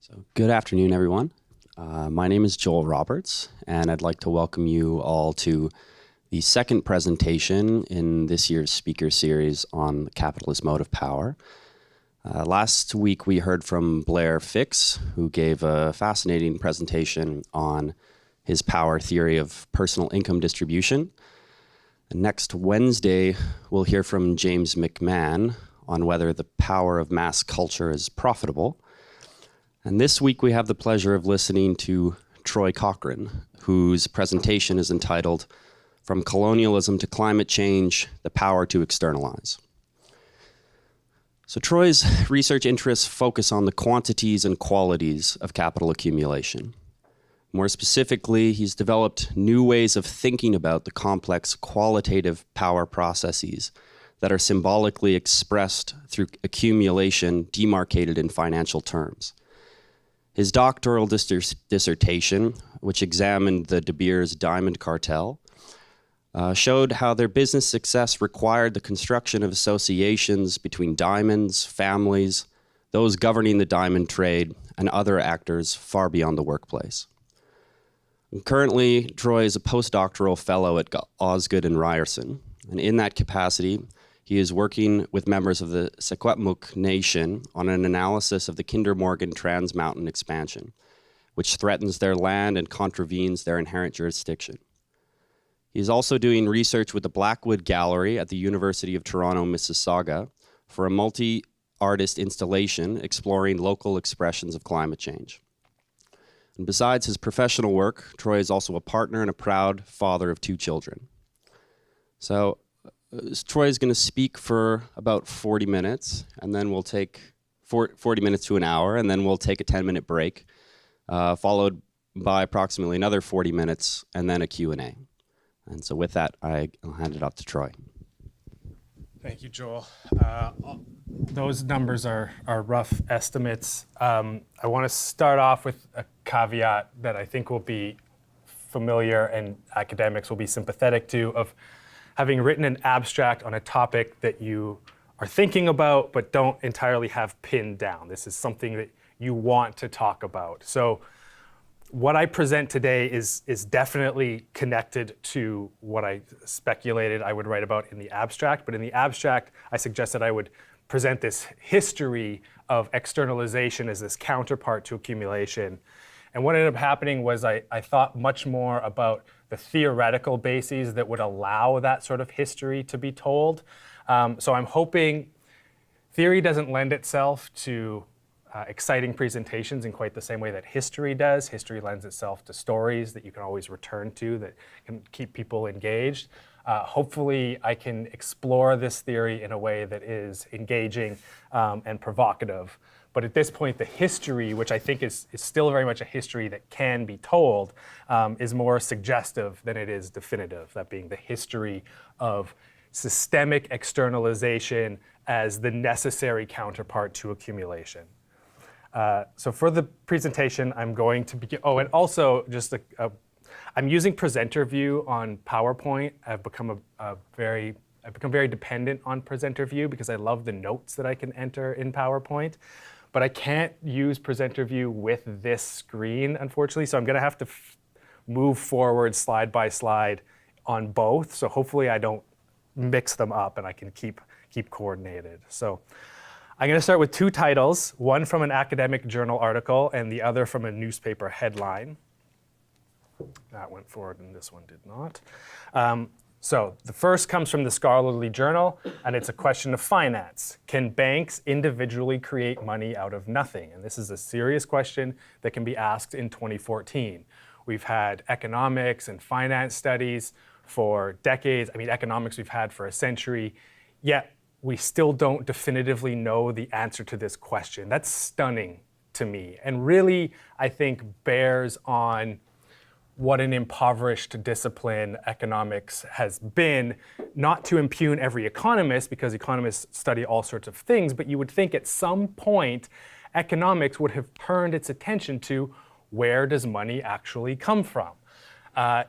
So good afternoon, everyone. My name is Joel Roberts, and I'd like to welcome you all to the second presentation in this year's speaker series on the capitalist mode of power. Last week, we heard from Blair Fix, who gave a fascinating presentation on his power theory of personal income distribution. And next Wednesday, we'll hear from James McMahon on whether the power of mass culture is profitable. And this week we have the pleasure of listening to Troy Cochrane, whose presentation is entitled From Colonialism to Climate Change, the Power to Externalize. So Troy's research interests focus on the quantities and qualities of capital accumulation. More specifically, he's developed new ways of thinking about the complex qualitative power processes that are symbolically expressed through accumulation demarcated in financial terms. His doctoral dissertation, which examined the De Beers diamond cartel, showed how their business success required the construction of associations between diamonds, families, those governing the diamond trade, and other actors far beyond the workplace. And currently, Troy is a postdoctoral fellow at Osgood and Ryerson, and in that capacity, he is working with members of the Secwepemc Nation on an analysis of the Kinder Morgan Trans Mountain expansion, which threatens their land and contravenes their inherent jurisdiction. He is also doing research with the Blackwood Gallery at the University of Toronto, Mississauga, for a multi-artist installation exploring local expressions of climate change. And besides his professional work, Troy is also a partner and a proud father of 2 children. So Troy is going to speak for about 40 minutes, and then we'll take 40 minutes to an hour, and then we'll take a 10-minute break, followed by approximately another 40 minutes, and then a Q&A. And so with that, I'll hand it off to Troy. Thank you, Joel. Those numbers are rough estimates. I want to start off with a caveat that I think will be familiar and academics will be sympathetic to, of having written an abstract on a topic that you are thinking about but don't entirely have pinned down. This is something that you want to talk about. So what I present today is definitely connected to what I speculated I would write about in the abstract. But in the abstract, I suggested I would present this history of externalization as this counterpart to accumulation. And what ended up happening was I thought much more about the theoretical bases that would allow that sort of history to be told. So I'm hoping theory doesn't lend itself to exciting presentations in quite the same way that history does. History lends itself to stories that you can always return to that can keep people engaged. Hopefully I can explore this theory in a way that is engaging and provocative. But at this point, the history, which I think is still very much a history that can be told, is more suggestive than it is definitive, that being the history of systemic externalization as the necessary counterpart to accumulation. So for the presentation, I'm going to begin. Oh, and also just I'm using presenter view on PowerPoint. I've become very dependent on presenter view because I love the notes that I can enter in PowerPoint. But I can't use presenter view with this screen, unfortunately. So I'm going to have to move forward slide by slide on both. So hopefully I don't mix them up and I can keep coordinated. So I'm going to start with 2 titles, one from an academic journal article and the other from a newspaper headline. That went forward and this one did not. So the first comes from the Scholarly Journal, and it's a question of finance. Can banks individually create money out of nothing? And this is a serious question that can be asked in 2014. We've had economics and finance studies for decades. I mean, economics we've had for a century, yet we still don't definitively know the answer to this question. That's stunning to me, and really, I think, bears on what an impoverished discipline economics has been, not to impugn every economist, because economists study all sorts of things, but you would think at some point economics would have turned its attention to where does money actually come from?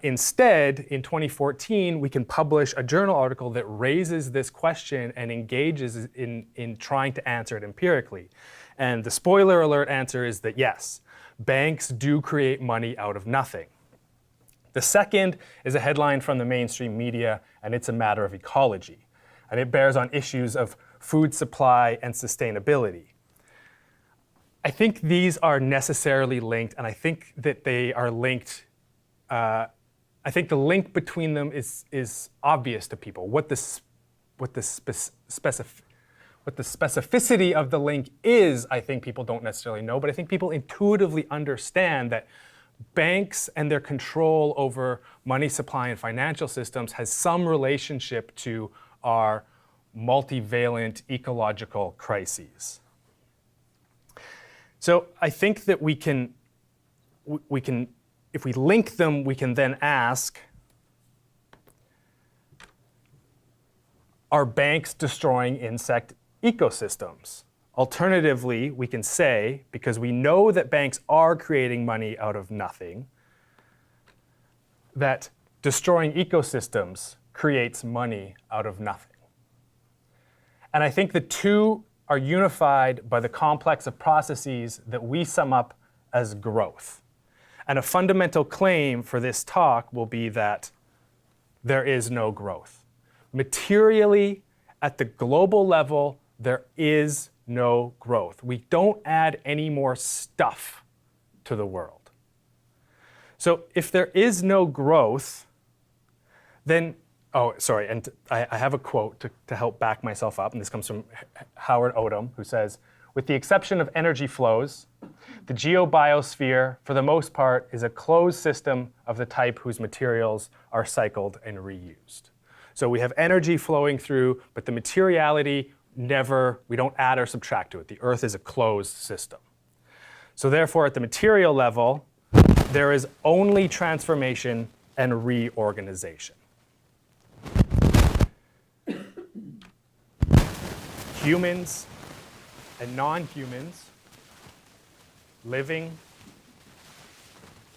Instead, in 2014, we can publish a journal article that raises this question and engages in trying to answer it empirically. And the spoiler alert answer is that yes, banks do create money out of nothing. The second is a headline from the mainstream media, and it's a matter of ecology. And it bears on issues of food supply and sustainability. I think these are necessarily linked, and I think that they are linked. I think the link between them is obvious to people. What the specificity of the link is, I think people don't necessarily know, but I think people intuitively understand that banks and their control over money supply and financial systems has some relationship to our multivalent ecological crises. So I think that we can, if we link them, we can then ask, are banks destroying insect ecosystems? Alternatively, we can say, because we know that banks are creating money out of nothing, that destroying ecosystems creates money out of nothing. And I think the two are unified by the complex of processes that we sum up as growth. And a fundamental claim for this talk will be that there is no growth. Materially, at the global level, there is no growth. We don't add any more stuff to the world. So if there is no growth, then, oh, sorry, and I have a quote to help back myself up, and this comes from Howard Odom, who says, with the exception of energy flows, the geobiosphere, for the most part, is a closed system of the type whose materials are cycled and reused. So we have energy flowing through, but the materiality we don't add or subtract to it. The Earth is a closed system. So therefore, at the material level, there is only transformation and reorganization. Humans and non-humans, living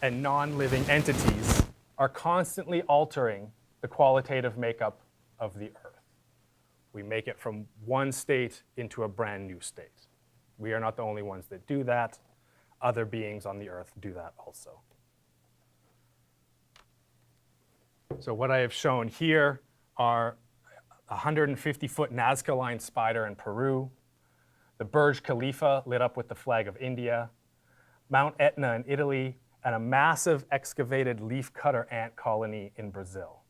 and non-living entities are constantly altering the qualitative makeup of the Earth. We make it from one state into a brand new state. We are not the only ones that do that. Other beings on the Earth do that also. So what I have shown here are a 150-foot Nazca-line spider in Peru, the Burj Khalifa lit up with the flag of India, Mount Etna in Italy, and a massive excavated leafcutter ant colony in Brazil.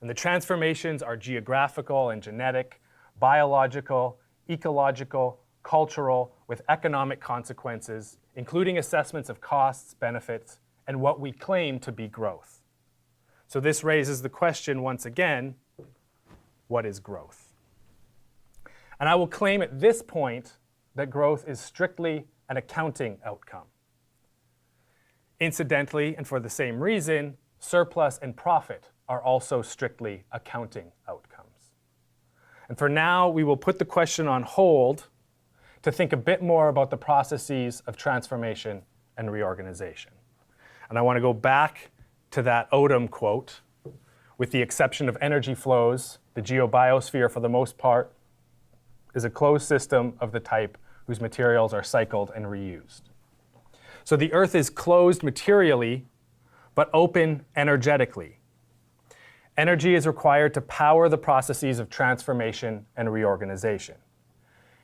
And the transformations are geographical and genetic, biological, ecological, cultural, with economic consequences, including assessments of costs, benefits, and what we claim to be growth. So this raises the question once again, what is growth? And I will claim at this point that growth is strictly an accounting outcome. Incidentally, and for the same reason, surplus and profit are also strictly accounting outcomes. And for now, we will put the question on hold to think a bit more about the processes of transformation and reorganization. And I want to go back to that Odom quote, with the exception of energy flows, the geobiosphere, for the most part, is a closed system of the type whose materials are cycled and reused. So the Earth is closed materially, but open energetically. Energy is required to power the processes of transformation and reorganization.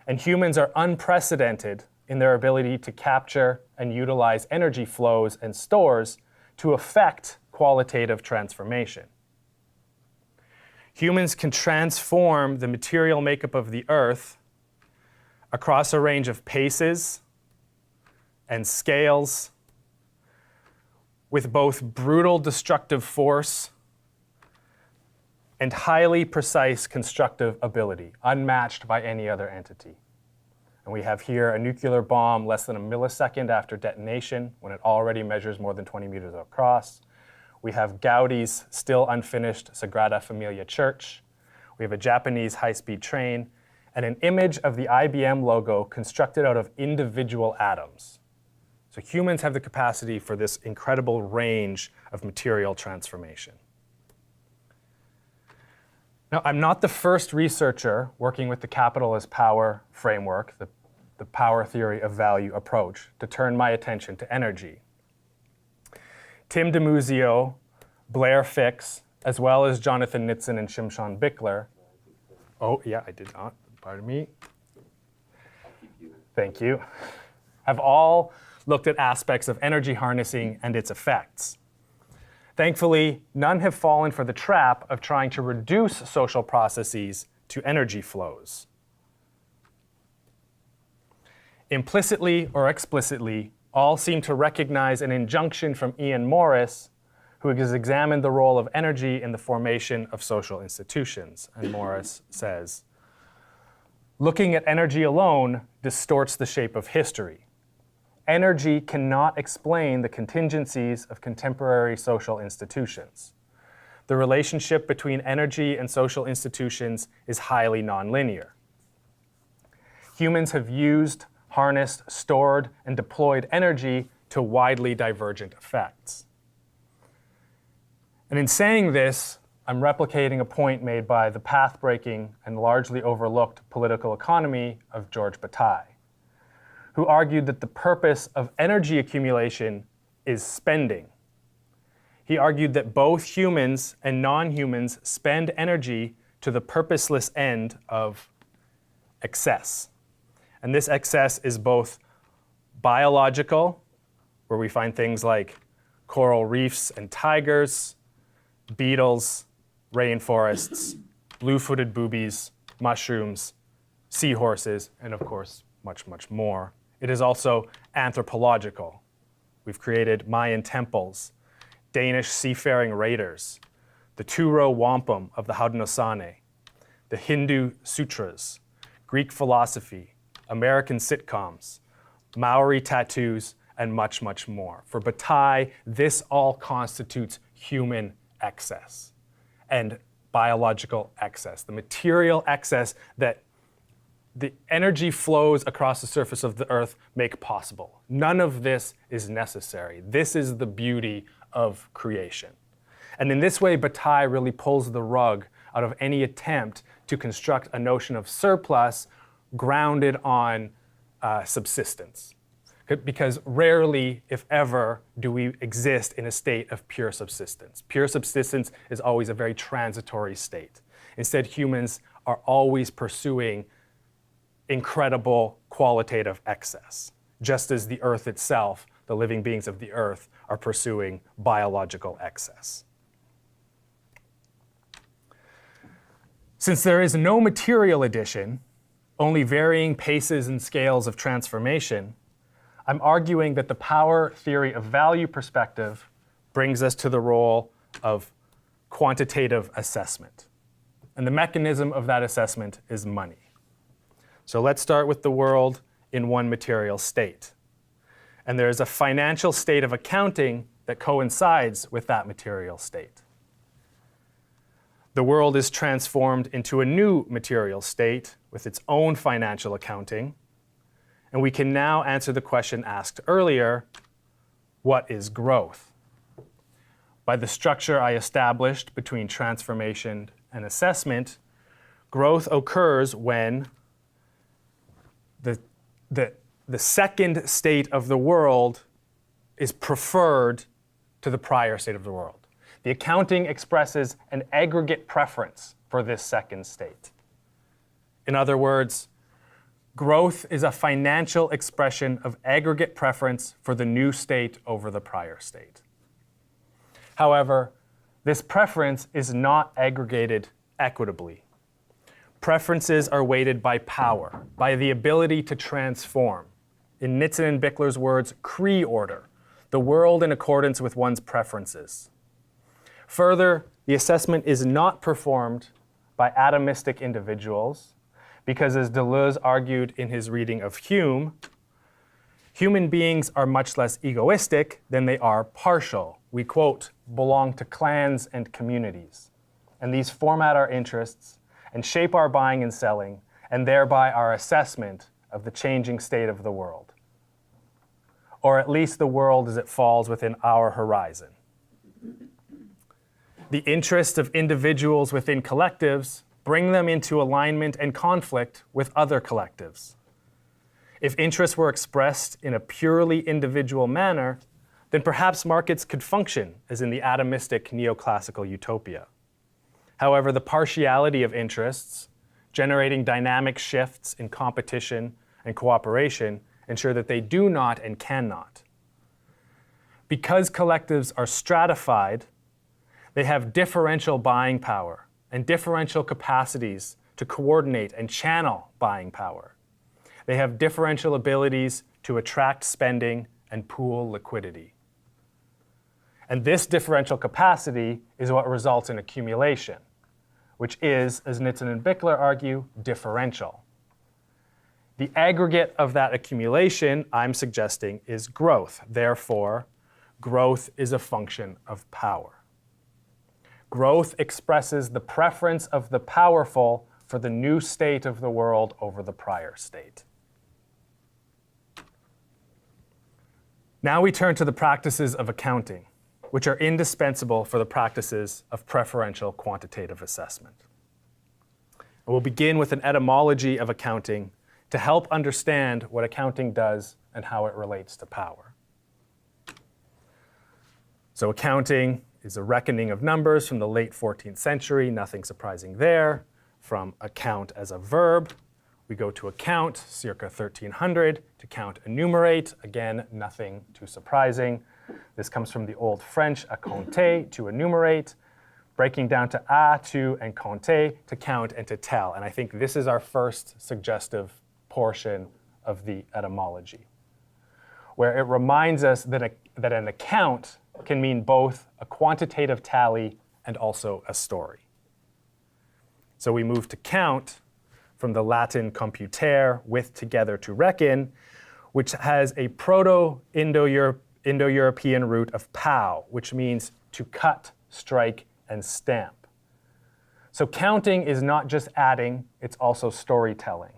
And humans are unprecedented in their ability to capture and utilize energy flows and stores to affect qualitative transformation. Humans can transform the material makeup of the Earth across a range of paces and scales with both brutal destructive force and highly precise constructive ability, unmatched by any other entity. And we have here a nuclear bomb less than a millisecond after detonation, when it already measures more than 20 meters across. We have Gaudi's still unfinished Sagrada Familia Church. We have a Japanese high-speed train, and an image of the IBM logo constructed out of individual atoms. So humans have the capacity for this incredible range of material transformation. Now, I'm not the first researcher working with the capital as power framework, the power theory of value approach, to turn my attention to energy. Tim DiMuzio, Blair Fix, as well as Jonathan Nitzan and Shimshon Bickler. Oh, yeah, I did not. Pardon me. Thank you. Have all looked at aspects of energy harnessing and its effects. Thankfully, none have fallen for the trap of trying to reduce social processes to energy flows. Implicitly or explicitly, all seem to recognize an injunction from Ian Morris, who has examined the role of energy in the formation of social institutions. And Morris says, looking at energy alone distorts the shape of history. Energy cannot explain the contingencies of contemporary social institutions. The relationship between energy and social institutions is highly nonlinear. Humans have used, harnessed, stored, and deployed energy to widely divergent effects. And in saying this, I'm replicating a point made by the path-breaking and largely overlooked political economy of George Bataille, who argued that the purpose of energy accumulation is spending. He argued that both humans and non-humans spend energy to the purposeless end of excess. And this excess is both biological, where we find things like coral reefs and tigers, beetles, rainforests, blue-footed boobies, mushrooms, seahorses, and of course, much, much more. It is also anthropological. We've created Mayan temples, Danish seafaring raiders, the two-row wampum of the Haudenosaunee, the Hindu sutras, Greek philosophy, American sitcoms, Maori tattoos, and much, much more. For Bataille, this all constitutes human excess and biological excess, the material excess that the energy flows across the surface of the earth make possible. None of this is necessary. This is the beauty of creation. And in this way, Bataille really pulls the rug out of any attempt to construct a notion of surplus grounded on subsistence. Because rarely, if ever, do we exist in a state of pure subsistence. Pure subsistence is always a very transitory state. Instead, humans are always pursuing incredible qualitative excess, just as the earth itself, the living beings of the earth, are pursuing biological excess. Since there is no material addition, only varying paces and scales of transformation, I'm arguing that the power theory of value perspective brings us to the role of quantitative assessment. And the mechanism of that assessment is money. So let's start with the world in one material state. And there is a financial state of accounting that coincides with that material state. The world is transformed into a new material state with its own financial accounting. And we can now answer the question asked earlier, what is growth? By the structure I established between transformation and assessment, growth occurs when the second state of the world is preferred to the prior state of the world. The accounting expresses an aggregate preference for this second state. In other words, growth is a financial expression of aggregate preference for the new state over the prior state. However, this preference is not aggregated equitably. Preferences are weighted by power, by the ability to transform. In Nitzan and Bickler's words, Cree-order, the world in accordance with one's preferences. Further, the assessment is not performed by atomistic individuals, because as Deleuze argued in his reading of Hume, human beings are much less egoistic than they are partial. We, quote, belong to clans and communities. And these format our interests and shape our buying and selling, and thereby our assessment of the changing state of the world. or at least the world as it falls within our horizon. The interests of individuals within collectives bring them into alignment and conflict with other collectives. If interests were expressed in a purely individual manner, then perhaps markets could function as in the atomistic neoclassical utopia. However, the partiality of interests, generating dynamic shifts in competition and cooperation, ensure that they do not and cannot. Because collectives are stratified, they have differential buying power and differential capacities to coordinate and channel buying power. They have differential abilities to attract spending and pool liquidity. And this differential capacity is what results in accumulation, which is, as Nitzen and Bickler argue, differential. The aggregate of that accumulation, I'm suggesting, is growth. Therefore, growth is a function of power. Growth expresses the preference of the powerful for the new state of the world over the prior state. Now we turn to the practices of accounting, which are indispensable for the practices of preferential quantitative assessment. And we'll begin with an etymology of accounting to help understand what accounting does and how it relates to power. So accounting is a reckoning of numbers from the late 14th century, nothing surprising there. From account as a verb, we go to account, circa 1300, to count, enumerate, again, nothing too surprising. This comes from the Old French, à compter, to enumerate, breaking down to à, to, and compter, to count and to tell. And I think this is our first suggestive portion of the etymology, where it reminds us that an account can mean both a quantitative tally and also a story. So we move to count from the Latin computere, with, together, to reckon, which has a Proto-Indo-European root of pau, which means to cut, strike, and stamp. So counting is not just adding, it's also storytelling.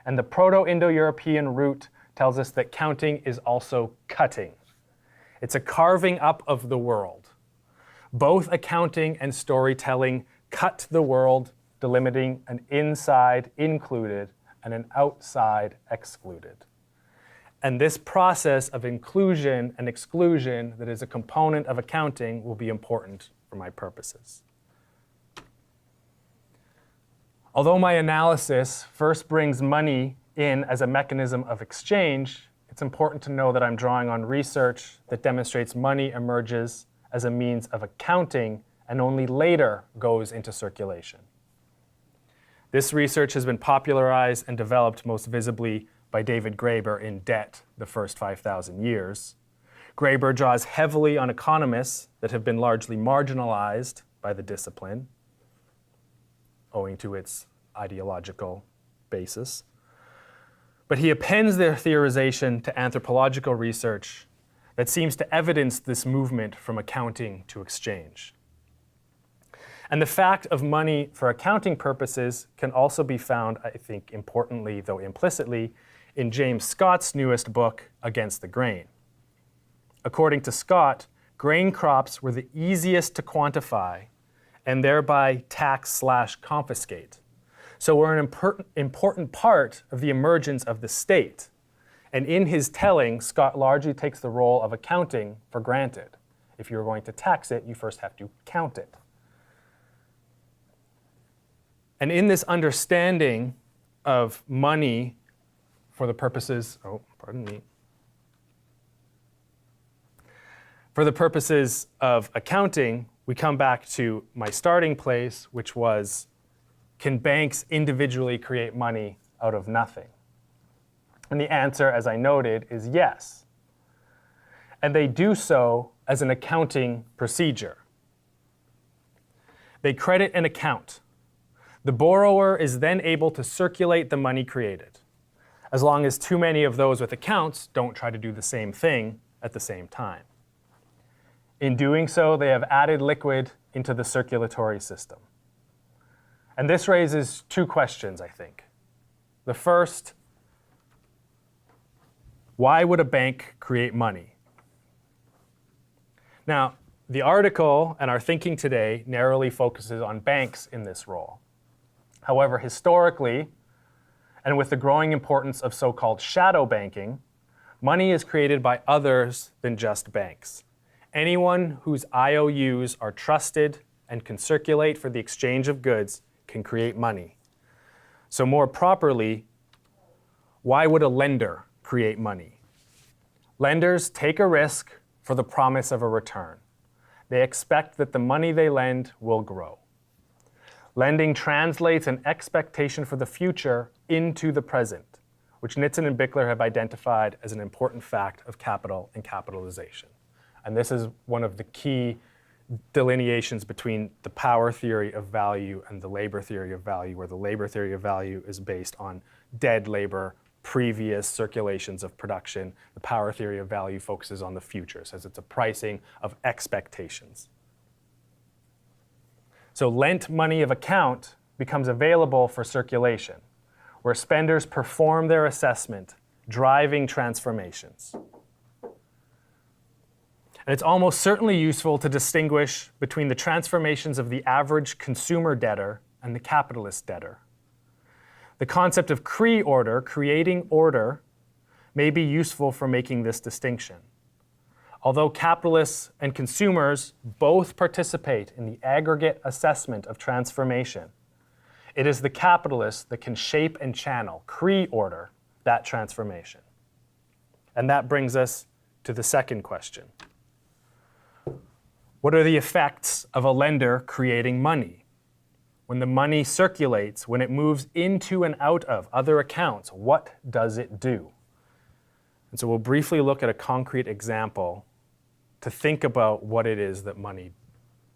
And the Proto-Indo-European root tells us that counting is also cutting. It's a carving up of the world. Both accounting and storytelling cut the world, delimiting an inside included and an outside excluded. And this process of inclusion and exclusion that is a component of accounting will be important for my purposes. Although my analysis first brings money in as a mechanism of exchange, it's important to know that I'm drawing on research that demonstrates money emerges as a means of accounting and only later goes into circulation. This research has been popularized and developed most visibly by David Graeber in Debt, the First 5,000 Years. Graeber draws heavily on economists that have been largely marginalized by the discipline, owing to its ideological basis. But he appends their theorization to anthropological research that seems to evidence this movement from accounting to exchange. And the fact of money for accounting purposes can also be found, I think, importantly, though implicitly, in James Scott's newest book, Against the Grain. According to Scott, grain crops were the easiest to quantify and thereby tax/confiscate. So we're an important part of the emergence of the state. And in his telling, Scott largely takes the role of accounting for granted. If you're going to tax it, you first have to count it. And in this understanding of money for the purposes, for the purposes of accounting, we come back to my starting place, which was, can banks individually create money out of nothing? And the answer, as I noted, is yes. And they do so as an accounting procedure. They credit an account. The borrower is then able to circulate the money created, as long as too many of those with accounts don't try to do the same thing at the same time. In doing so, they have added liquid into the circulatory system. And this raises two questions, I think. The first, Why would a bank create money? Now, the article and our thinking today narrowly focuses on banks in this role. However, historically, and with the growing importance of so-called shadow banking, money is created by others than just banks. Anyone whose IOUs are trusted and can circulate for the exchange of goods can create money. So more properly, why would a lender create money? Lenders take a risk for the promise of a return. They expect that the money they lend will grow. Lending translates an expectation for the future into the present, which Nitzen and Bickler have identified as an important fact of capital and capitalization. And this is one of the key delineations between the power theory of value and the labor theory of value, where the labor theory of value is based on dead labor, previous circulations of production. The power theory of value focuses on the future, says it's a pricing of expectations. So lent money of account becomes available for circulation, where spenders perform their assessment, driving transformations. And it's almost certainly useful to distinguish between the transformations of the average consumer debtor and the capitalist debtor. The concept of order, creating order, may be useful for making this distinction. Although capitalists and consumers both participate in the aggregate assessment of transformation, it is the capitalist that can shape and channel, order, that transformation. And that brings us to the second question. What are the effects of a lender creating money? When the money circulates, when it moves into and out of other accounts, what does it do? And so we'll briefly look at a concrete example to think about what it is that money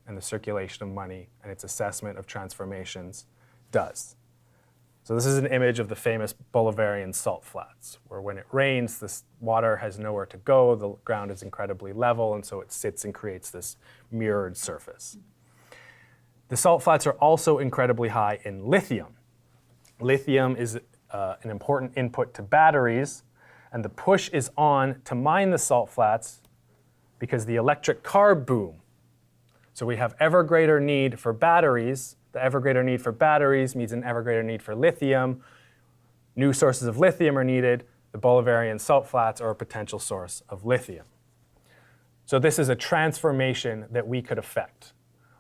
and the circulation of money and its assessment of transformations does. So this is an image of the famous Bolivarian salt flats, where when it rains, this water has nowhere to go, the ground is incredibly level, and so it sits and creates this mirrored surface. The salt flats are also incredibly high in lithium. Lithium is an important input to batteries, and the push is on to mine the salt flats because the electric car boom. So we have ever greater need for batteries. The ever greater need for batteries means an ever greater need for lithium. New sources of lithium are needed. The Bolivarian salt flats are a potential source of lithium. So this is a transformation that we could affect.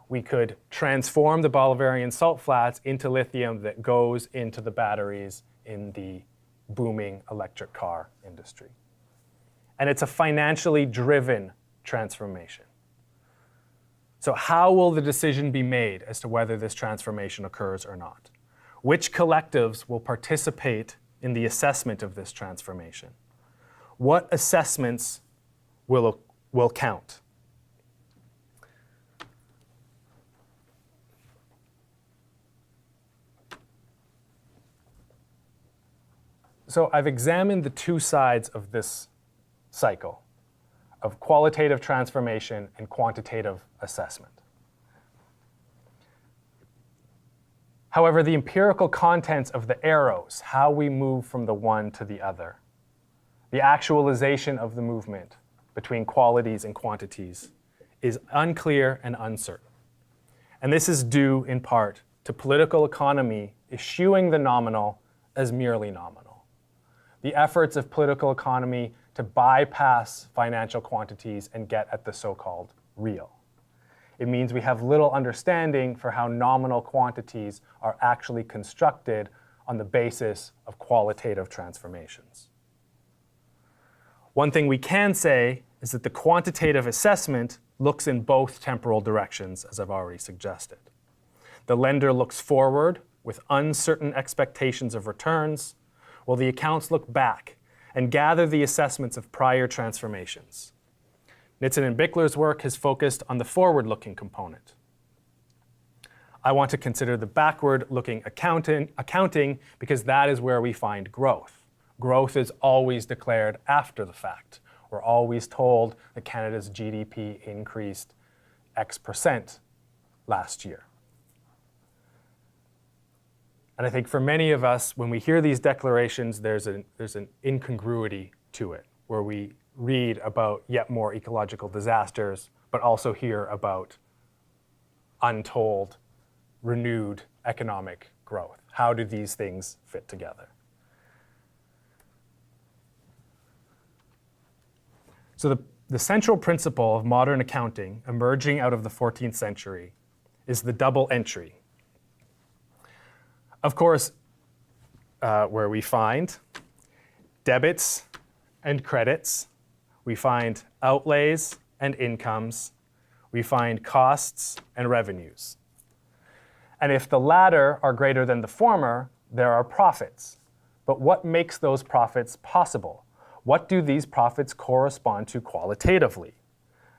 We could transform the Bolivarian salt flats into lithium that goes into the batteries in the booming electric car industry. And it's a financially driven transformation. So how will the decision be made as to whether this transformation occurs or not? Which collectives will participate in the assessment of this transformation? What assessments will count? So I've examined the two sides of this cycle of qualitative transformation and quantitative assessment. However, the empirical contents of the arrows, how we move from the one to the other, the actualization of the movement between qualities and quantities is unclear and uncertain. And this is due in part to political economy eschewing the nominal as merely nominal. The efforts of political economy to bypass financial quantities and get at the so-called real. It means we have little understanding for how nominal quantities are actually constructed on the basis of qualitative transformations. One thing we can say is that the quantitative assessment looks in both temporal directions, as I've already suggested. The lender looks forward with uncertain expectations of returns, while the accounts look back and gather the assessments of prior transformations. Nitzen and Bickler's work has focused on the forward-looking component. I want to consider the backward-looking accounting because that is where we find growth. Growth is always declared after the fact. We're always told that Canada's GDP increased X% last year. And I think for many of us, when we hear these declarations, there's an incongruity to it. where we read about yet more ecological disasters, but also hear about untold, renewed economic growth. How do these things fit together? So the central principle of modern accounting emerging out of the 14th century is the double entry. Of course, where we find debits and credits, we find outlays and incomes, we find costs and revenues. And if the latter are greater than the former, there are profits. But what makes those profits possible? What do these profits correspond to qualitatively?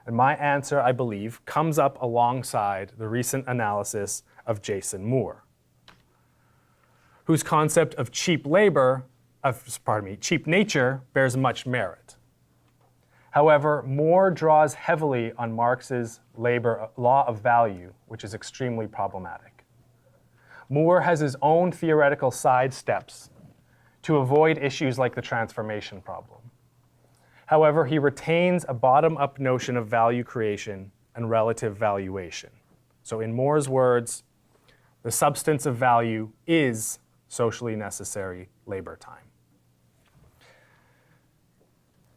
And my answer, I believe, comes up alongside the recent analysis of Jason Moore, whose concept of cheap nature bears much merit. However, Moore draws heavily on Marx's labor law of value, which is extremely problematic. Moore has his own theoretical sidesteps to avoid issues like the transformation problem. However, he retains a bottom-up notion of value creation and relative valuation. So in Moore's words, the substance of value is socially necessary labor time.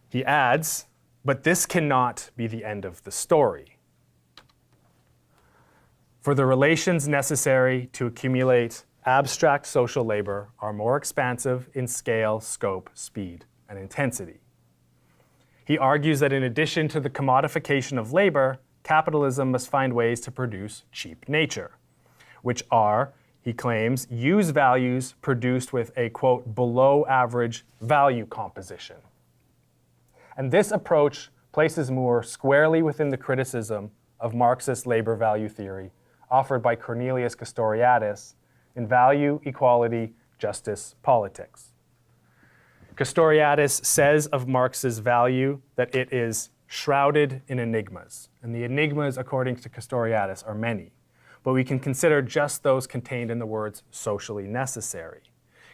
He adds, but this cannot be the end of the story. For the relations necessary to accumulate abstract social labor are more expansive in scale, scope, speed, and intensity. He argues that in addition to the commodification of labor, capitalism must find ways to produce cheap nature, which are, he claims, use values produced with a, quote, below average value composition. And this approach places Moore squarely within the criticism of Marxist labor value theory offered by Cornelius Castoriadis in Value, Equality, Justice, Politics. Castoriadis says of Marx's value that it is shrouded in enigmas. And the enigmas, according to Castoriadis, are many. But we can consider just those contained in the words socially necessary.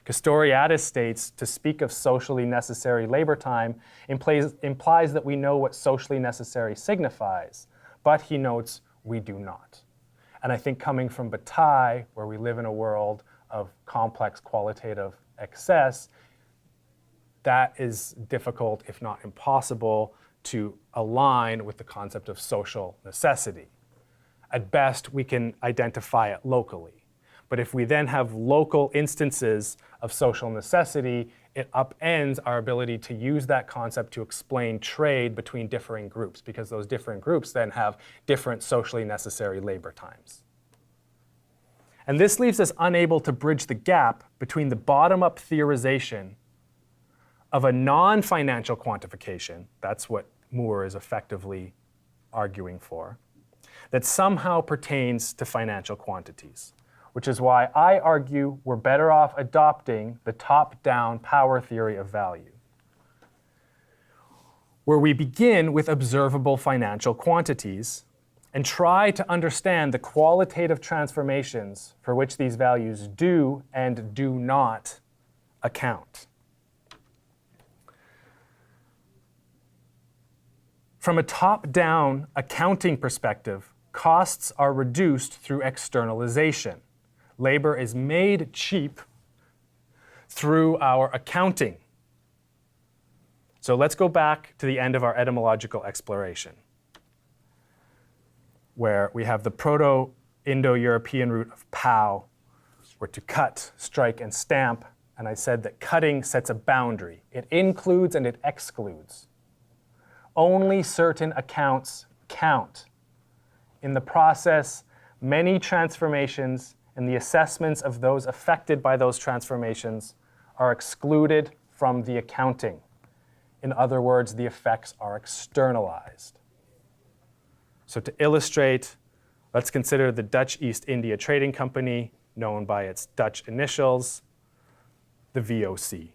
Castoriadis states to speak of socially necessary labor time implies that we know what socially necessary signifies, but he notes we do not. And I think coming from Bataille, where we live in a world of complex qualitative excess, that is difficult, if not impossible, to align with the concept of social necessity. At best, we can identify it locally. But if we then have local instances of social necessity, it upends our ability to use that concept to explain trade between differing groups, because those different groups then have different socially necessary labor times. And this leaves us unable to bridge the gap between the bottom-up theorization of a non-financial quantification, that's what Moore is effectively arguing for, that somehow pertains to financial quantities, which is why I argue we're better off adopting the top-down power theory of value, where we begin with observable financial quantities and try to understand the qualitative transformations for which these values do and do not account. From a top-down accounting perspective, costs are reduced through externalization. Labor is made cheap through our accounting. So let's go back to the end of our etymological exploration, where we have the Proto-Indo-European root of pow, or to cut, strike, and stamp. And I said that cutting sets a boundary. It includes and it excludes. Only certain accounts count. In the process, many transformations and the assessments of those affected by those transformations are excluded from the accounting. In other words, the effects are externalized. So to illustrate, let's consider the Dutch East India Trading Company, known by its Dutch initials, the VOC.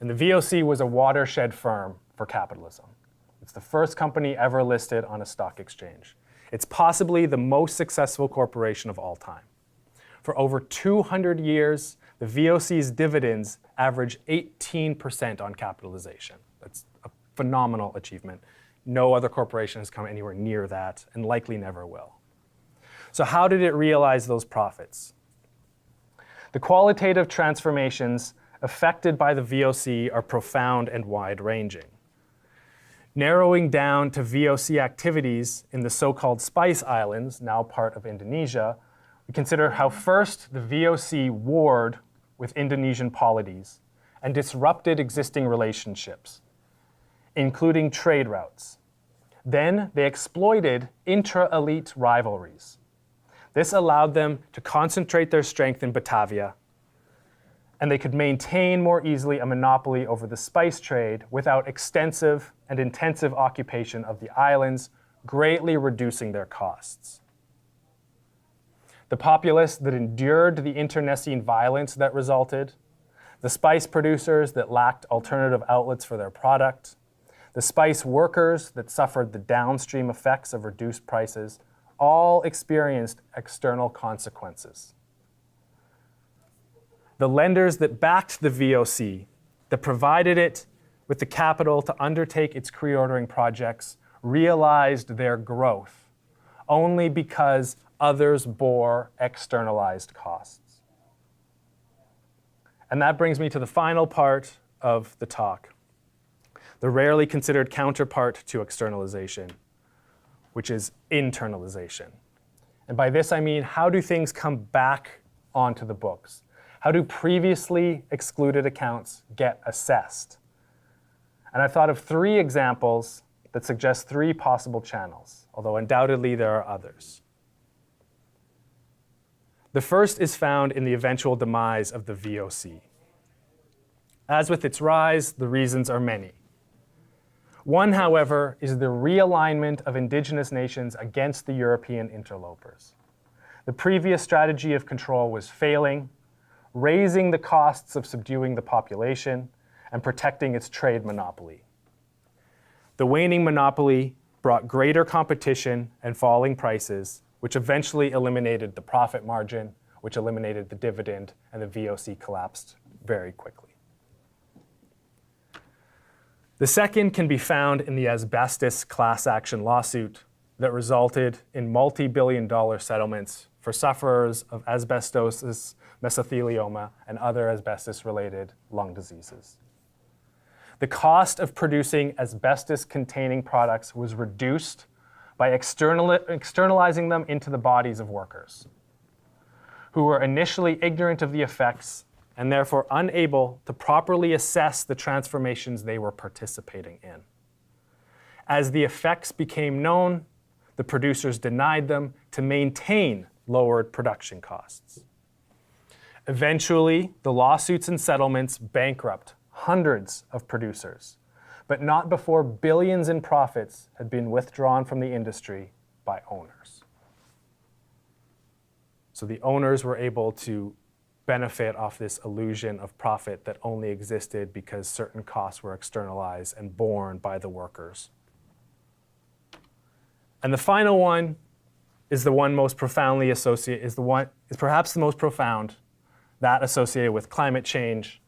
And the VOC was a watershed firm for capitalism. It's the first company ever listed on a stock exchange. It's possibly the most successful corporation of all time. For over 200 years, the VOC's dividends average 18% on capitalization. That's a phenomenal achievement. No other corporation has come anywhere near that, and likely never will. So how did it realize those profits? The qualitative transformations affected by the VOC are profound and wide-ranging. Narrowing down to VOC activities in the so-called Spice Islands, now part of Indonesia, we consider how first the VOC warred with Indonesian polities and disrupted existing relationships, including trade routes. Then they exploited intra-elite rivalries. This allowed them to concentrate their strength in Batavia, and they could maintain more easily a monopoly over the spice trade without extensive and intensive occupation of the islands, greatly reducing their costs. The populace that endured the internecine violence that resulted, the spice producers that lacked alternative outlets for their product, the spice workers that suffered the downstream effects of reduced prices, all experienced external consequences. The lenders that backed the VOC, that provided it with the capital to undertake its pre-ordering projects, realized their growth only because others bore externalized costs. And that brings me to the final part of the talk, the rarely considered counterpart to externalization, which is internalization. And by this I mean, how do things come back onto the books? How do previously excluded accounts get assessed? And I thought of 3 examples that suggest 3 possible channels, although undoubtedly there are others. The first is found in the eventual demise of the VOC. As with its rise, the reasons are many. One, however, is the realignment of indigenous nations against the European interlopers. The previous strategy of control was failing, raising the costs of subduing the population and protecting its trade monopoly. The waning monopoly brought greater competition and falling prices, which eventually eliminated the profit margin, which eliminated the dividend, and the VOC collapsed very quickly. The second can be found in the asbestos class action lawsuit that resulted in multi-billion-dollar settlements for sufferers of asbestosis, mesothelioma, and other asbestos-related lung diseases. The cost of producing asbestos-containing products was reduced by externalizing them into the bodies of workers, who were initially ignorant of the effects and therefore unable to properly assess the transformations they were participating in. As the effects became known, the producers denied them to maintain lowered production costs. Eventually, the lawsuits and settlements bankrupt hundreds of producers, but not before billions in profits had been withdrawn from the industry by owners. So the owners were able to benefit off this illusion of profit that only existed because certain costs were externalized and borne by the workers. And the final one is the one most profoundly associated, is perhaps the most profound, that associated with climate change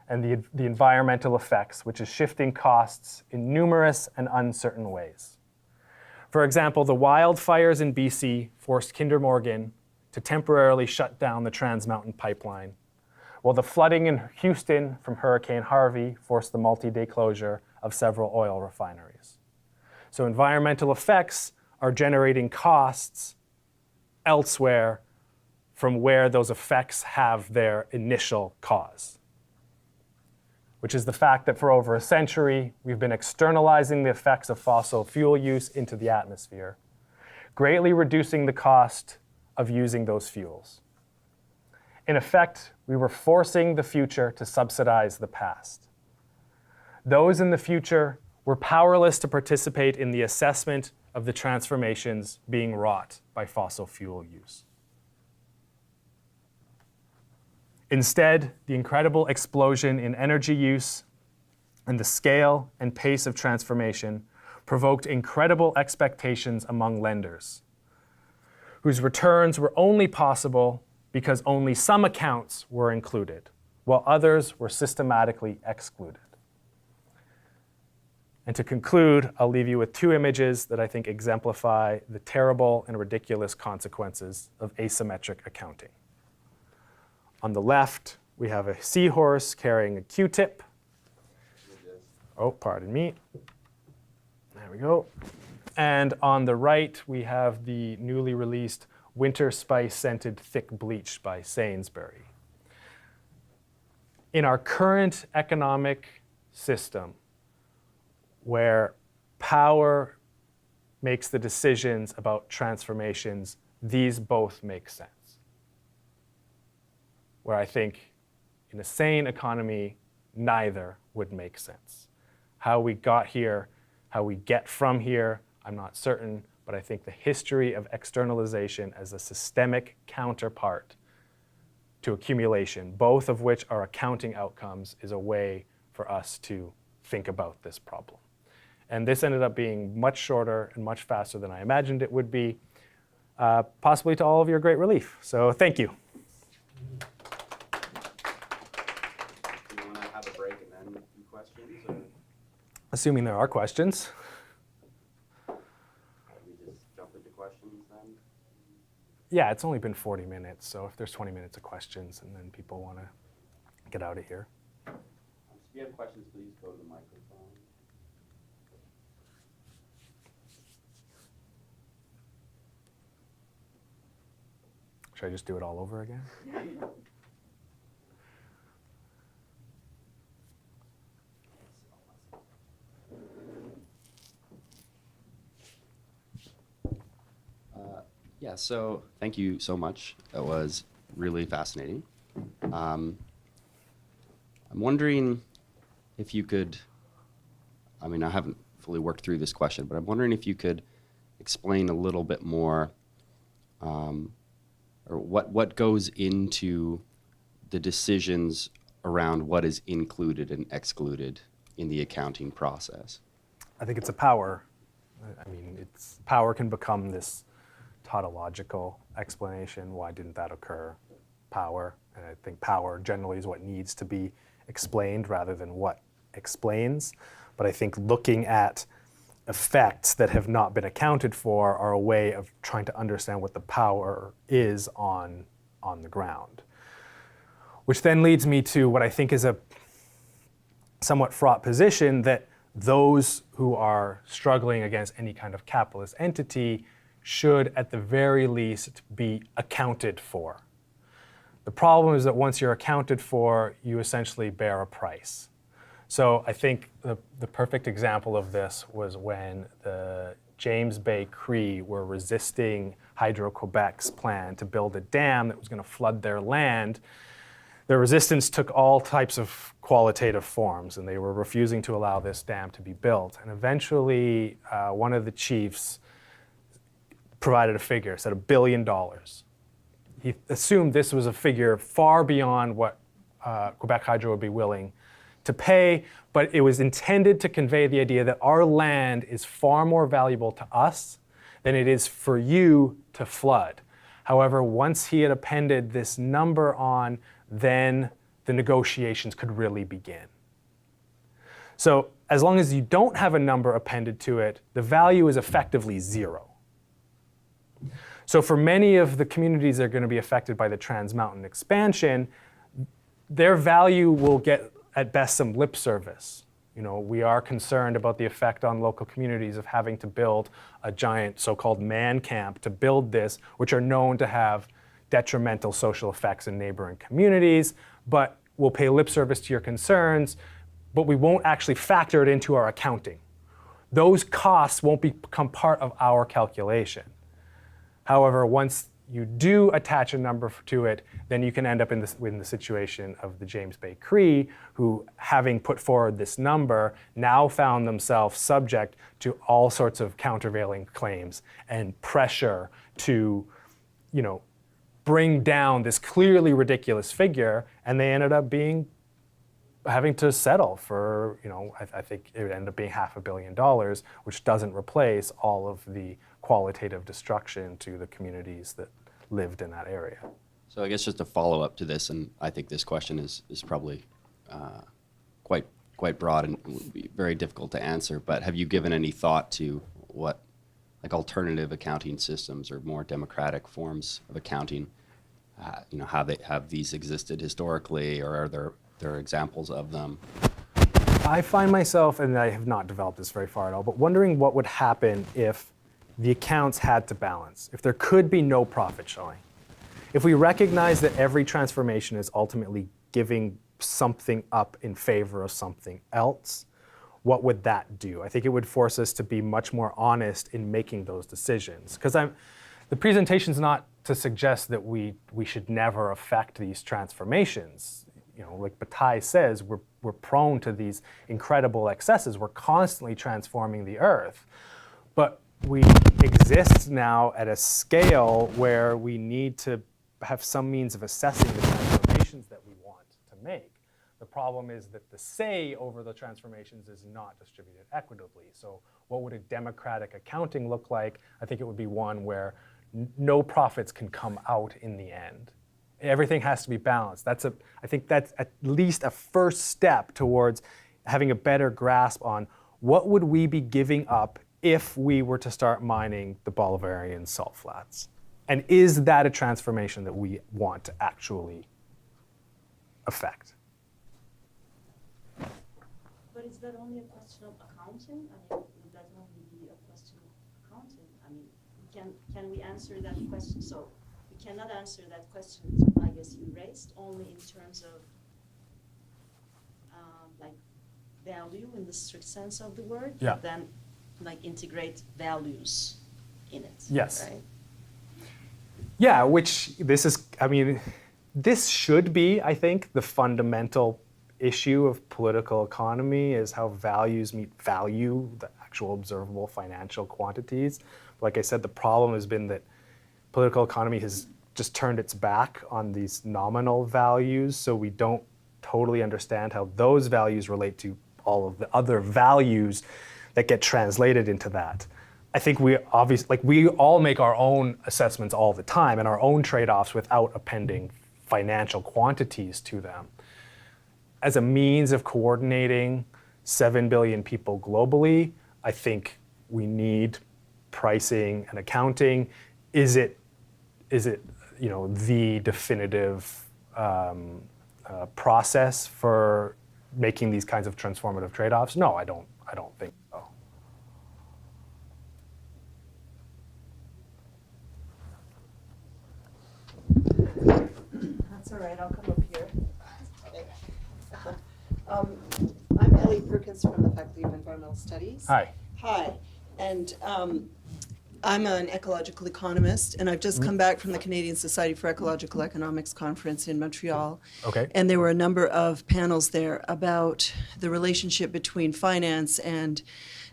and the environmental effects, which is shifting costs in numerous and uncertain ways. For example, the wildfires in BC forced Kinder Morgan to temporarily shut down the Trans Mountain Pipeline, while the flooding in Houston from Hurricane Harvey forced the multi-day closure of several oil refineries. So environmental effects are generating costs elsewhere from where those effects have their initial cause, which is the fact that for over a century, we've been externalizing the effects of fossil fuel use into the atmosphere, greatly reducing the cost of using those fuels. In effect, we were forcing the future to subsidize the past. Those in the future were powerless to participate in the assessment of the transformations being wrought by fossil fuel use. Instead, the incredible explosion in energy use and the scale and pace of transformation provoked incredible expectations among lenders, whose returns were only possible because only some accounts were included, while others were systematically excluded. And to conclude, I'll leave you with two images that I think exemplify the terrible and ridiculous consequences of asymmetric accounting. On the left, we have a seahorse carrying a Q-tip. Oh, pardon me. There we go. And on the right, we have the newly released Winter Spice Scented Thick Bleach by Sainsbury. In our current economic system, where power makes the decisions about transformations, these both make sense. Where I think in a sane economy, neither would make sense. How we got here, how we get from here, I'm not certain, but I think the history of externalization as a systemic counterpart to accumulation, both of which are accounting outcomes, is a way for us to think about this problem. And this ended up being much shorter and much faster than I imagined it would be, possibly to all of your great relief. So thank you. Do you want to have a break and then do questions? Or? Assuming there are questions. We just jump into questions then? Yeah, it's only been 40 minutes, so if there's 20 minutes of questions and then people want to get out of here. If you have questions, please go to the microphone. Should I just do it all over again? Yeah, so thank you so much. That was really fascinating. I'm wondering if you could, I mean, I haven't fully worked through this question, but I'm wondering if you could explain a little bit more or what goes into the decisions around what is included and excluded in the accounting process. I think it's a power. I mean, power can become this tautological explanation. Why didn't that occur? Power. And I think power generally is what needs to be explained rather than what explains. But I think looking at effects that have not been accounted for are a way of trying to understand what the power is on the ground. Which then leads me to what I think is a somewhat fraught position, that those who are struggling against any kind of capitalist entity should at the very least be accounted for. The problem is that once you're accounted for, you essentially bear a price. So I think the perfect example of this was when the James Bay Cree were resisting Hydro-Quebec's plan to build a dam that was going to flood their land. The resistance took all types of qualitative forms, and they were refusing to allow this dam to be built. And eventually, one of the chiefs provided a figure, said $1 billion. He assumed this was a figure far beyond what Quebec Hydro would be willing to pay, but it was intended to convey the idea that our land is far more valuable to us than it is for you to flood. However, once he had appended this number on, then the negotiations could really begin. So as long as you don't have a number appended to it, the value is effectively zero. So for many of the communities that are going to be affected by the Trans Mountain expansion, their value will get at best some lip service. You know, we are concerned about the effect on local communities of having to build a giant so-called man camp to build this, which are known to have detrimental social effects in neighboring communities, but we'll pay lip service to your concerns, but we won't actually factor it into our accounting. Those costs won't become part of our calculation. However, once you do attach a number to it, then you can end up in the situation of the James Bay Cree, who, having put forward this number, now found themselves subject to all sorts of countervailing claims and pressure to, you know, bring down this clearly ridiculous figure, and they ended up having to settle for, you know, I think it would end up being $500 million, which doesn't replace all of the qualitative destruction to the communities that lived in that area. So I guess just a follow-up to this, and I think this question is probably quite quite broad and would be very difficult to answer, but have you given any thought to what like alternative accounting systems or more democratic forms of accounting, how they have these existed historically, or are there examples of them? I find myself, and I have not developed this very far at all, but wondering what would happen if the accounts had to balance, if there could be no profit showing. If we recognize that every transformation is ultimately giving something up in favor of something else, what would that do? I think it would force us to be much more honest in making those decisions. Because the presentation's not to suggest that we should never affect these transformations. Like Bataille says, we're prone to these incredible excesses. We're constantly transforming the earth. But we exist now at a scale where we need to have some means of assessing the transformations that we want to make. The problem is that the say over the transformations is not distributed equitably. So what would a democratic accounting look like? I think it would be one where no profits can come out in the end. Everything has to be balanced. I think that's at least a first step towards having a better grasp on what would we be giving up if we were to start mining the Bolivarian salt flats. And is that a transformation that we want to actually affect? But is that only a question of accounting? I mean, would that only be a question of accounting? I mean, can we answer that question? So we cannot answer that question, I guess you raised, only in terms of like value in the strict sense of the word, yeah. But then like integrate values in it. Yes. Right? Yeah, which this should be, I think, the fundamental issue of political economy is how values meet value, the actual observable financial quantities. Like I said, the problem has been that political economy has just turned its back on these nominal values, so we don't totally understand how those values relate to all of the other values that get translated into that. I think we all make our own assessments all the time and our own trade-offs without appending financial quantities to them. As a means of coordinating 7 billion people globally, I think we need pricing and accounting. Is it the definitive process for making these kinds of transformative trade-offs? No, I don't think so. That's all right, I'll come up here. I'm Ellie Perkins from the Faculty of Environmental Studies. Hi. Hi, and I'm an ecological economist, and I've just come back from the Canadian Society for Ecological Economics conference in Montreal. Okay. And there were a number of panels there about the relationship between finance and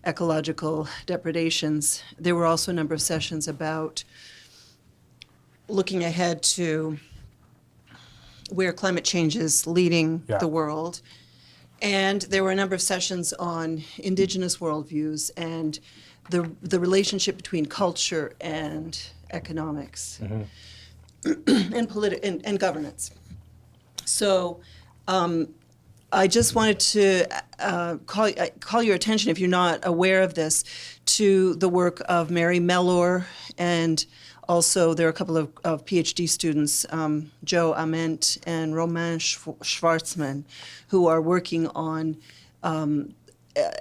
ecological depredations. There were also a number of sessions about looking ahead to where climate change is leading the world. And there were a number of sessions on indigenous worldviews and the relationship between culture and economics and governance. So I just wanted to call your attention, if you're not aware of this, to the work of Mary Mellor, and also there are a couple of PhD students, Joe Ament and Romain Schwarzman, who are working on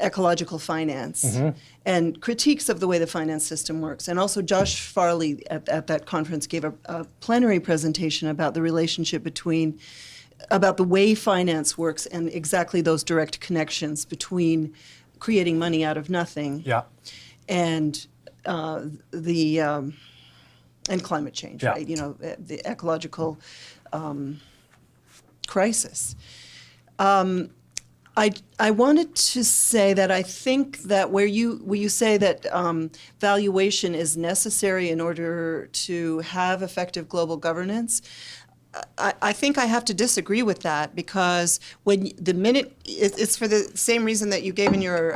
ecological finance and critiques of the way the finance system works. And also Josh Farley at that conference gave a plenary presentation about the relationship about the way finance works and exactly those direct connections between creating money out of nothing and and climate change, right? The ecological crisis. I wanted to say that I think that where you say that valuation is necessary in order to have effective global governance, I think I have to disagree with that, because it's for the same reason that you gave in your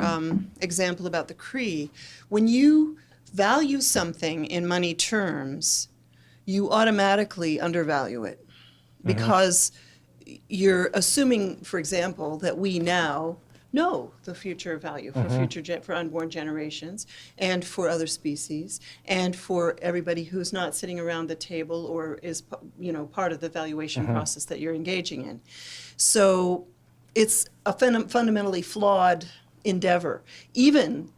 example about the Cree. When you value something in money terms, you automatically undervalue it, because you're assuming, for example, that we now know the future value for for unborn generations and for other species and for everybody who's not sitting around the table or is, part of the valuation process that you're engaging in. So it's a fundamentally flawed endeavor, even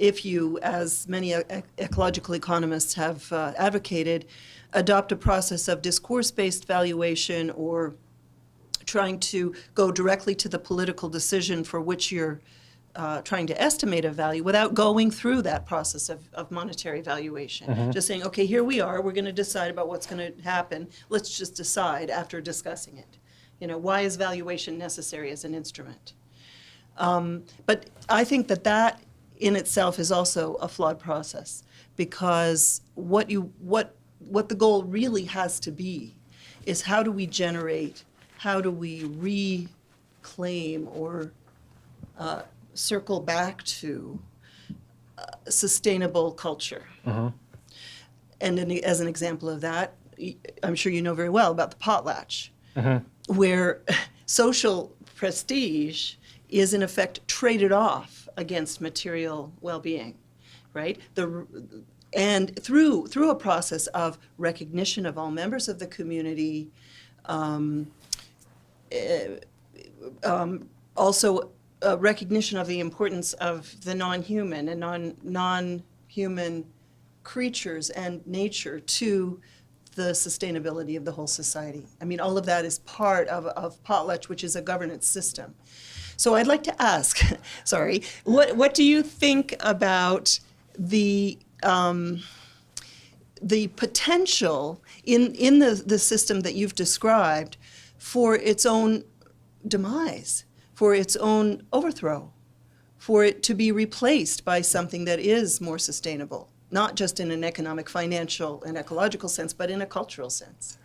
if you, as many ecological economists have advocated, adopt a process of discourse-based valuation or trying to go directly to the political decision for which you're trying to estimate a value without going through that process of monetary valuation. Just saying, okay, here we are, we're going to decide about what's going to happen. Let's just decide after discussing it. Why is valuation necessary as an instrument? But I think that in itself is also a flawed process, because what the goal really has to be is how do we reclaim or circle back to sustainable culture. And as an example of that, I'm sure you know very well about the potlatch, where social prestige is in effect traded off against material well-being, right? And through a process of recognition of all members of the community, also a recognition of the importance of the non-human and non-human creatures and nature to the sustainability of the whole society. I mean, all of that is part of potlatch, which is a governance system. So I'd like to ask, sorry, what do you think about the potential in the system that you've described for its own demise, for its own overthrow, for it to be replaced by something that is more sustainable, not just in an economic, financial, and ecological sense, but in a cultural sense?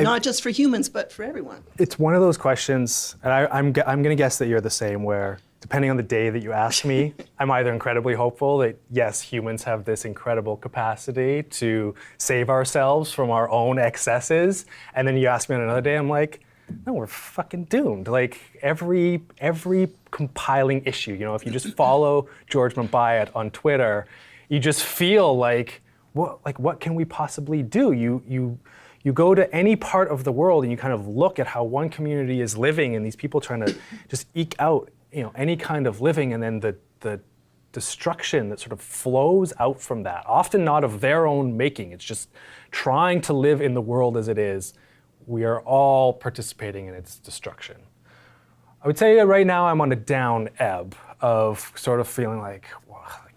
Not just for humans, but for everyone. It's one of those questions, and I'm going to guess that you're the same, where depending on the day that you ask me, I'm either incredibly hopeful that, yes, humans have this incredible capacity to save ourselves from our own excesses, and then you ask me on another day, I'm like, no, we're fucking doomed. Like every compiling issue, if you just follow George Mabayat on Twitter, you just feel like, what can we possibly do? You go to any part of the world and you kind of look at how one community is living and these people trying to just eke out, any kind of living, and then the destruction that sort of flows out from that, often not of their own making. It's just trying to live in the world as it is. We are all participating in its destruction. I would say that right now I'm on a down ebb of sort of feeling like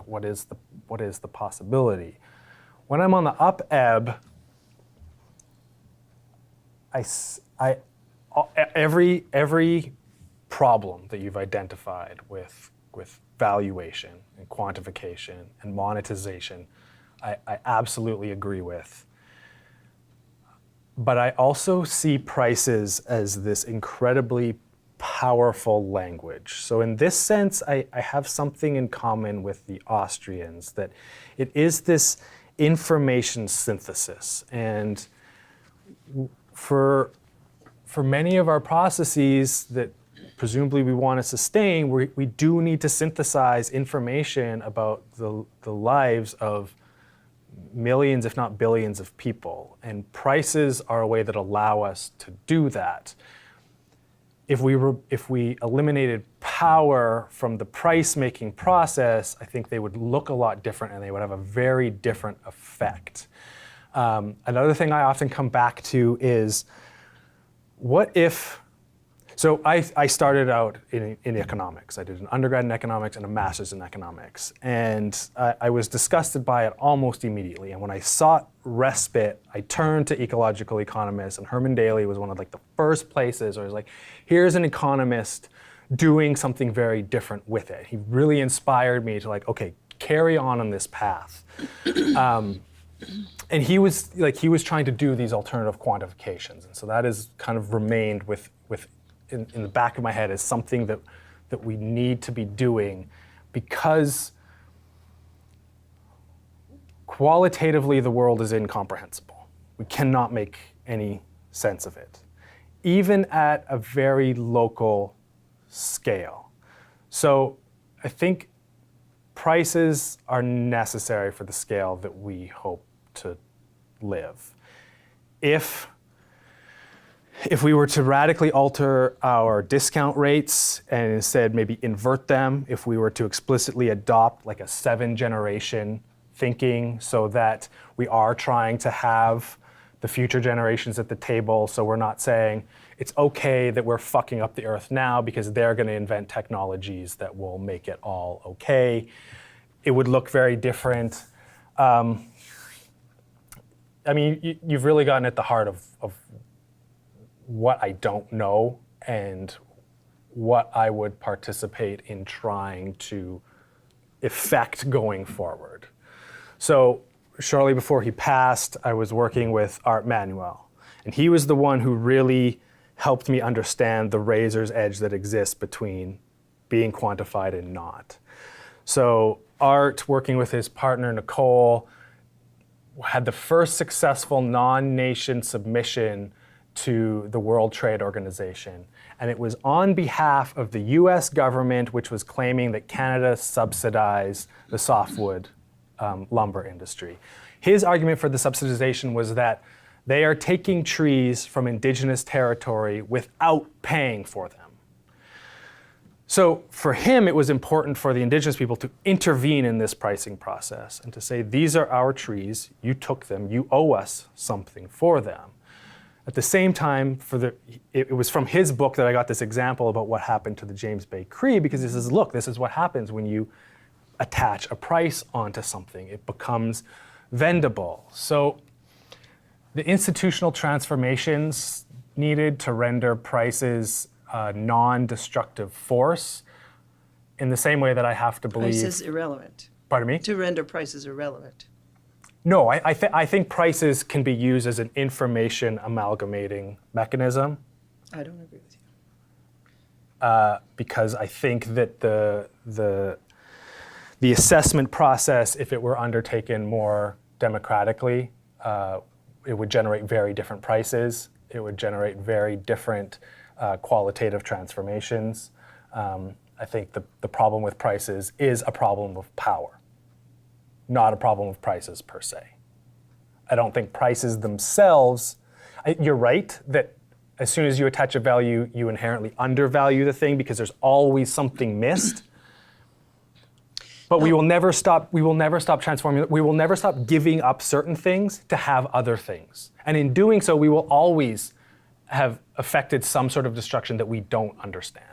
what is the possibility? When I'm on the up ebb, every problem that you've identified with valuation and quantification and monetization, I absolutely agree with. But I also see prices as this incredibly powerful language. So in this sense, I have something in common with the Austrians, that it is this information synthesis. And for many of our processes that presumably we want to sustain, we do need to synthesize information about the lives of millions, if not billions, of people. And prices are a way that allow us to do that. If we eliminated power from the price-making process, I think they would look a lot different and they would have a very different effect. Another thing I often come back to is, what if, so I started out in economics. I did an undergrad in economics and a master's in economics. And I was disgusted by it almost immediately. And when I sought respite, I turned to ecological economists, and Herman Daly was one of the first places where I was like, here's an economist doing something very different with it. He really inspired me to okay, carry on this path. And he was trying to do these alternative quantifications. And so that has kind of remained in the back of my head as something that we need to be doing, because qualitatively the world is incomprehensible. We cannot make any sense of it, even at a very local scale. So I think prices are necessary for the scale that we hope to live. If we were to radically alter our discount rates and instead maybe invert them, if we were to explicitly adopt like a 7-generation thinking so that we are trying to have the future generations at the table, so we're not saying it's okay that we're fucking up the earth now because they're going to invent technologies that will make it all okay, it would look very different. I mean, you've really gotten at the heart of what I don't know and what I would participate in trying to effect going forward. So shortly before he passed, I was working with Art Manuel, and he was the one who really helped me understand the razor's edge that exists between being quantified and not. So Art, working with his partner Nicole, had the first successful non-nation submission to the World Trade Organization. And it was on behalf of the US government, which was claiming that Canada subsidized the softwood lumber industry. His argument for the subsidization was that they are taking trees from indigenous territory without paying for them. So for him, it was important for the indigenous people to intervene in this pricing process and to say, these are our trees, you took them, you owe us something for them. At the same time, it was from his book that I got this example about what happened to the James Bay Cree, because he says, look, this is what happens when you attach a price onto something. It becomes vendable. So the institutional transformations needed to render prices a non-destructive force, in the same way that I have to believe... Prices irrelevant. Pardon me? To render prices irrelevant. No, I think prices can be used as an information amalgamating mechanism. I don't agree with you. Because I think that the assessment process, if it were undertaken more democratically, it would generate very different prices. It would generate very different qualitative transformations. I think the problem with prices is a problem of power, not a problem of prices per se. I don't think prices themselves, you're right that as soon as you attach a value, you inherently undervalue the thing because there's always something missed. But we will never stop transforming, we will never stop giving up certain things to have other things. And in doing so, we will always have affected some sort of destruction that we don't understand.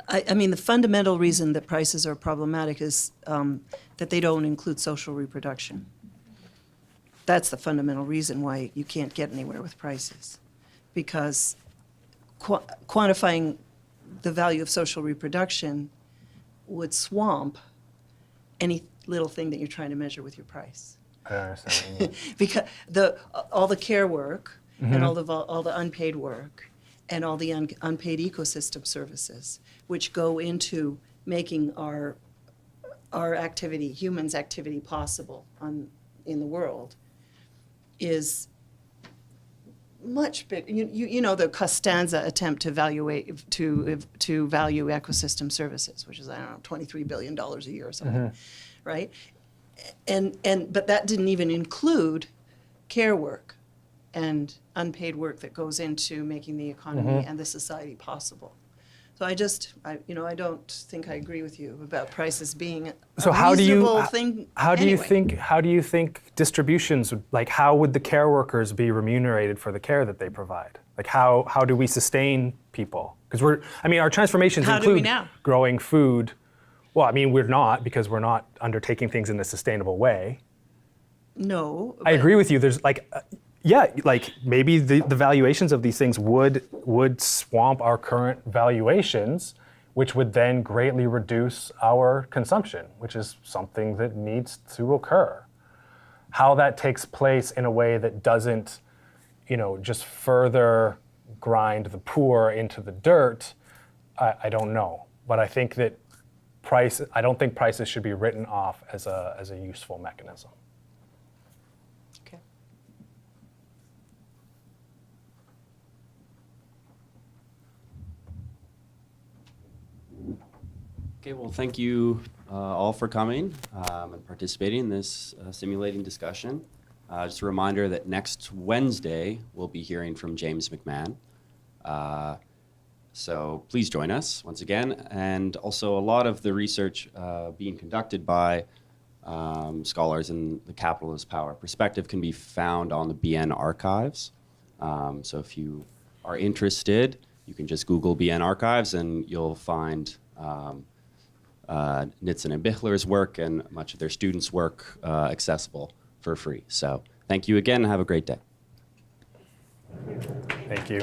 I mean, the fundamental reason that prices are problematic is that they don't include social reproduction. That's the fundamental reason why you can't get anywhere with prices. Because quantifying the value of social reproduction would swamp any little thing that you're trying to measure with your price. I don't understand what you mean. Because all the care work and all the unpaid work and all the unpaid ecosystem services, which go into making our activity, humans' activity, possible in the world, is much bigger. You know the Costanza attempt to value ecosystem services, which is, I don't know, $23 billion a year or something, right? But that didn't even include care work and unpaid work that goes into making the economy and the society possible. So I don't think I agree with you about prices being a reasonable thing. How do you think distributions how would the care workers be remunerated for the care that they provide? Like how do we sustain people? Because our transformations include growing food. Well, I mean, we're not, because we're not undertaking things in a sustainable way. No. I agree with you. There's maybe the valuations of these things would swamp our current valuations, which would then greatly reduce our consumption, which is something that needs to occur. How that takes place in a way that doesn't, just further grind the poor into the dirt, I don't know. But I think that I don't think prices should be written off as a useful mechanism. Okay. Okay, well, thank you all for coming and participating in this simulating discussion. Just a reminder that next Wednesday we'll be hearing from James McMahon. So please join us once again. And also a lot of the research being conducted by scholars in the capitalist power perspective can be found on the BN archives. So if you are interested, you can just Google BN archives and you'll find Nitzen and Bichler's work and much of their students' work accessible for free. So thank you again and have a great day. Thank you.